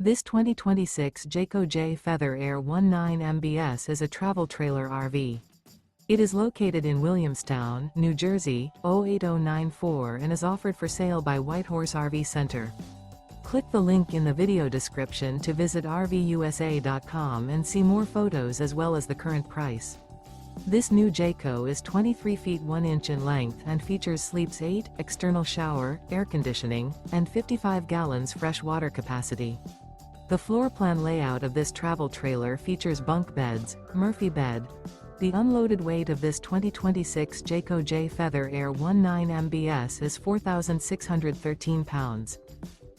This 2026 Jayco Jay Feather Air 19 MBS is a travel trailer RV. It is located in Williamstown, New Jersey, 08094 and is offered for sale by Whitehorse RV Center. Click the link in the video description to visit RVUSA.com and see more photos as well as the current price. This new Jayco is 23 feet 1 inch in length and features sleeps 8, external shower, air conditioning, and 55 gallons fresh water capacity. The floor plan layout of this travel trailer features bunk beds, Murphy bed. The unloaded weight of this 2026 Jayco Jay Feather Air 19 MBS is 4,613 pounds.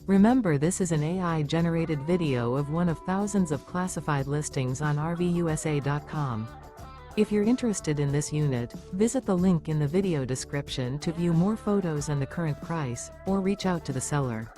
Remember, this is an AI-generated video of one of thousands of classified listings on RVUSA.com. If you're interested in this unit, visit the link in the video description to view more photos and the current price, or reach out to the seller.